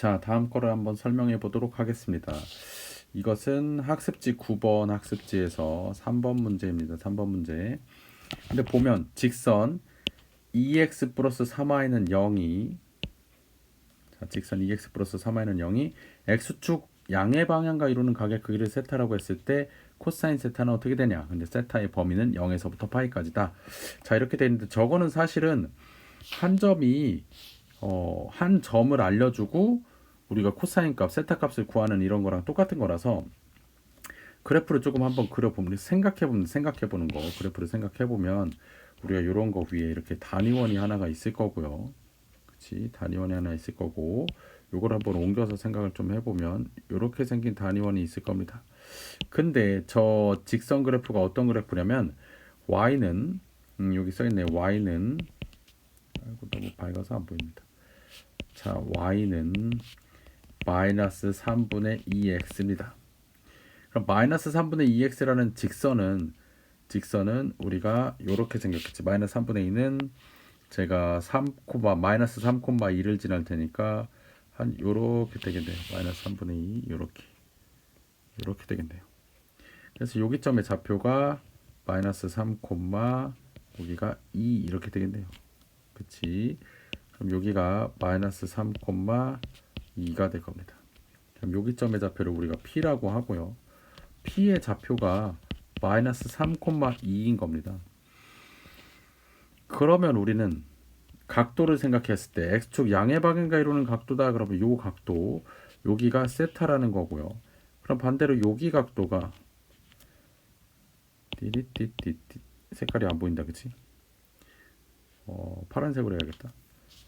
자, 다음 거를 한번 설명해 보도록 하겠습니다. 이것은 학습지 9번 학습지에서 3번 문제입니다. 3번 문제. 근데 보면 직선 2x 플러스 3y는 0이 자, 직선 2x 플러스 3y는 0이 x축 양의 방향과 이루는 각의 크기를 세타라고 했을 때 코사인 세타는 어떻게 되냐? 근데 세타의 범위는 0에서부터 파이까지다. 자, 이렇게 되어 있는데 저거는 사실은 한 점이 한 점을 알려주고 우리가 코사인 값, 세타 값을 구하는 이런 거랑 똑같은 거라서 그래프를 조금 한번 그려보면 생각해보는 거 그래프를 생각해보면 우리가 이런 거 위에 이렇게 단위원이 하나가 있을 거고요. 그치? 단위원이 하나 있을 거고 요걸 한번 옮겨서 생각을 좀 해보면 이렇게 생긴 단위원이 있을 겁니다. 근데 저 직선 그래프가 어떤 그래프냐면 y는 여기 써있네. y는 아이고 너무 밝아서 안 보입니다. 자, y는 마이너스 3분의 2x입니다. 그럼 마이너스 3분의 2x라는 직선은 우리가 이렇게 생겼겠지. 마이너스 3분의 2는 제가 마이너스 3,2를 지날 테니까 한 요렇게 되겠네요. 마이너스 3분의 2 요렇게 되겠네요. 그래서 여기점의 좌표가 마이너스 3, 여기가 2 이렇게 되겠네요. 그치? 그럼 여기가 마이너스 3,2가 될 겁니다. 그럼 여기점의 좌표를 우리가 P라고 하고요. P의 좌표가 마이너스 3,2인 겁니다. 그러면 우리는 각도를 생각했을 때 X축 양의 방향과 이루는 각도다. 그러면 요 각도 여기가 세타라는 거고요. 그럼 반대로 여기 각도가 색깔이 안 보인다. 그치? 파란색으로 해야겠다.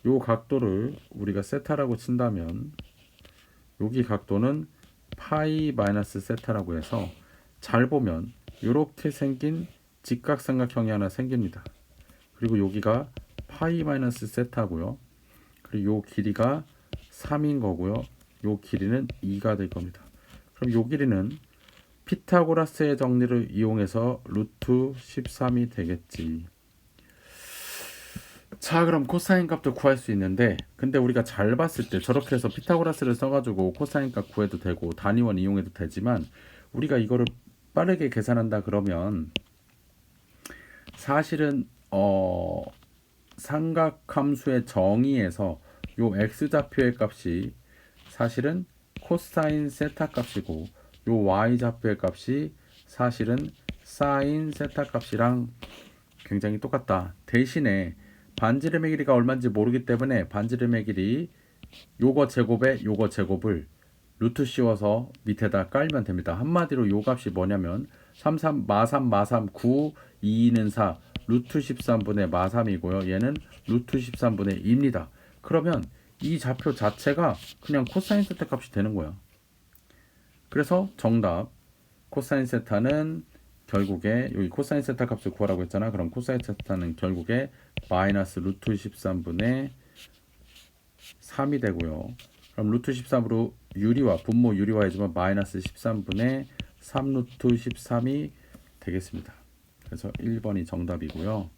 요 각도를 우리가 세타라고 친다면 여기 각도는 파이 마이너스 세타라고 해서 잘 보면 이렇게 생긴 직각삼각형이 하나 생깁니다. 그리고 여기가 파이 마이너스 세타고요. 그리고 요 길이가 3인 거고요. 요 길이는 2가 될 겁니다. 그럼 요 길이는 피타고라스의 정리를 이용해서 루트 13이 되겠지. 자, 그럼 코사인 값도 구할 수 있는데 근데 우리가 잘 봤을 때 저렇게 해서 피타고라스를 써가지고 코사인 값 구해도 되고 단위원 이용해도 되지만 우리가 이거를 빠르게 계산한다 그러면 사실은 삼각함수의 정의에서 요 x좌표의 값이 사실은 코사인 세타 값이고 요 y좌표의 값이 사실은 사인 세타 값이랑 굉장히 똑같다. 대신에 반지름의 길이가 얼마인지 모르기 때문에 반지름의 길이 요거 제곱에 요거 제곱을 루트 씌워서 밑에다 깔면 됩니다. 한마디로 요 값이 뭐냐면 33 마삼 마삼 9 2는 4 루트 13분의 마삼이고요. 얘는 루트 13분의 2입니다. 그러면 이 좌표 자체가 그냥 코사인 세타 값이 되는 거야. 그래서 정답 코사인 세타는 결국에 여기 코사인 세타 값을 구하라고 했잖아. 그럼 코사인 세타는 결국에 마이너스 루트 13분의 3이 되고요. 그럼 루트 13으로 유리화 분모 유리화 해주면 마이너스 13분의 3 루트 13이 되겠습니다. 그래서 1번이 정답이고요.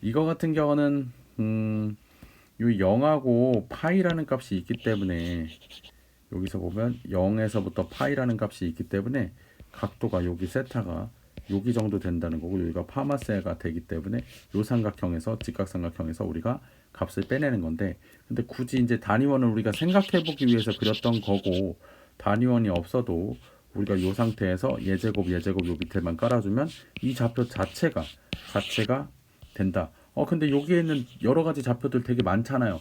이거 같은 경우는 요 0하고 파이라는 값이 있기 때문에 여기서 보면 0에서부터 파이라는 값이 있기 때문에 각도가 여기 세타가 여기 정도 된다는 거고 여기가 파마세가 되기 때문에 요 삼각형에서 직각삼각형에서 우리가 값을 빼내는 건데 근데 굳이 이제 단위원을 우리가 생각해 보기 위해서 그렸던 거고 단위원이 없어도 우리가 요 상태에서 예제곱 요 밑에만 깔아주면 이 좌표 자체가 된다. 근데 여기에 있는 여러 가지 좌표들 되게 많잖아요.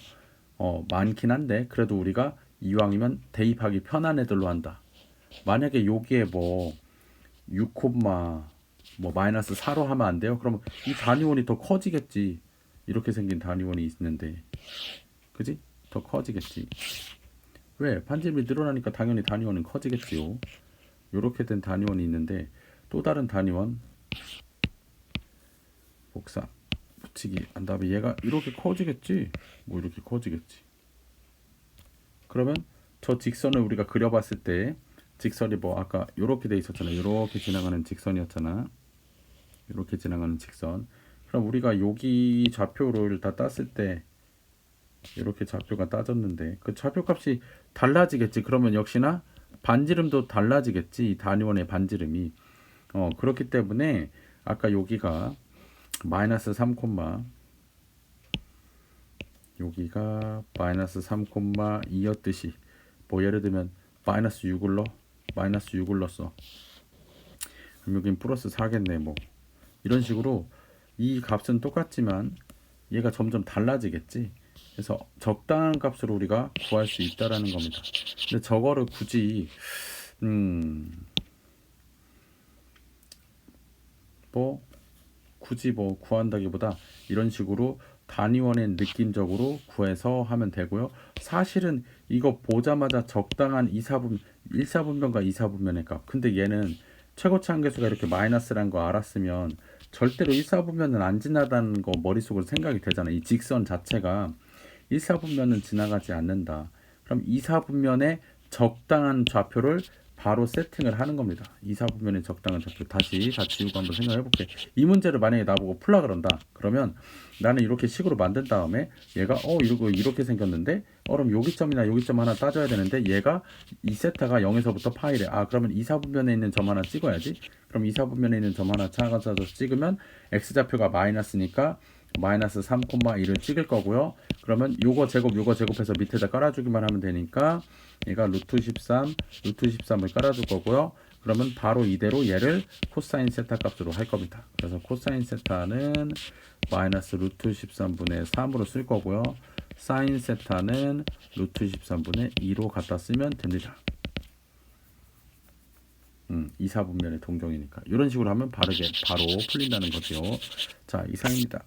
많긴 한데 그래도 우리가 이왕이면 대입하기 편한 애들로 한다. 만약에 여기에 뭐 6, 뭐 마이너스 4로 하면 안 돼요? 그러면 이 단위원이 더 커지겠지. 이렇게 생긴 단위원이 있는데, 그지? 더 커지겠지. 왜? 반지름이 늘어나니까 당연히 단위원은 커지겠지요. 이렇게 된 단위원이 있는데 또 다른 단위원 복사 붙이기 한 다음에 얘가 이렇게 커지겠지. 뭐 이렇게 커지겠지. 그러면 저 직선을 우리가 그려봤을 때 직선이 뭐 아까 이렇게 돼 있었잖아. 이렇게 지나가는 직선이었잖아. 이렇게 지나가는 직선. 그럼 우리가 여기 좌표를 다 땄을 때 이렇게 좌표가 따졌는데 그 좌표값이 달라지겠지. 그러면 역시나 반지름도 달라지겠지. 이 단위원의 반지름이. 그렇기 때문에 아까 여기가 마이너스 3, 여기가 마이너스 3,2였듯이 뭐 예를 들면 마이너스 6을 넣어. 마이너스 6을 넣었어. 그럼 여긴 플러스 4겠네. 뭐 이런 식으로 이 값은 똑같지만 얘가 점점 달라지겠지. 그래서 적당한 값으로 우리가 구할 수 있다라는 겁니다. 근데 저거를 굳이 뭐 구한다기보다 이런 식으로 단위원의 느낌적으로 구해서 하면 되고요. 사실은 이거 보자마자 적당한 1사분면과 2사분면의 값. 근데 얘는 최고치 한계수가 이렇게 마이너스란 거 알았으면 절대로 1사분면은 안 지나다는 거 머릿속으로 생각이 되잖아. 이 직선 자체가 1사분면은 지나가지 않는다. 그럼 2사분면의 적당한 좌표를 바로 세팅을 하는 겁니다. 2사분면의 적당한 좌표. 다시 다 지우고 한번 생각해 볼게. 이 문제를 만약에 나보고 풀라 그런다. 그러면 나는 이렇게 식으로 만든 다음에 얘가 이렇게 생겼는데 그럼 여기점이나 여기점 하나 따져야 되는데 얘가 이 세타가 0에서부터 파이래. 그러면 2사분면에 있는 점 하나 찍어야지. 그럼 2사분면에 있는 점 하나 찾아서 찍으면 x좌표가 마이너스니까 마이너스 3,1을 찍을 거고요. 그러면 요거 제곱해서 밑에다 깔아주기만 하면 되니까 얘가 루트 13을 깔아줄 거고요. 그러면 바로 이대로 얘를 코사인 세타 값으로 할 겁니다. 그래서 코사인 세타는 마이너스 루트 13분의 3으로 쓸 거고요. 사인 세타는 루트 13분의 2로 갖다 쓰면 됩니다. 2사분면의 동정이니까 이런 식으로 하면 바로 풀린다는 거죠. 자, 이상입니다.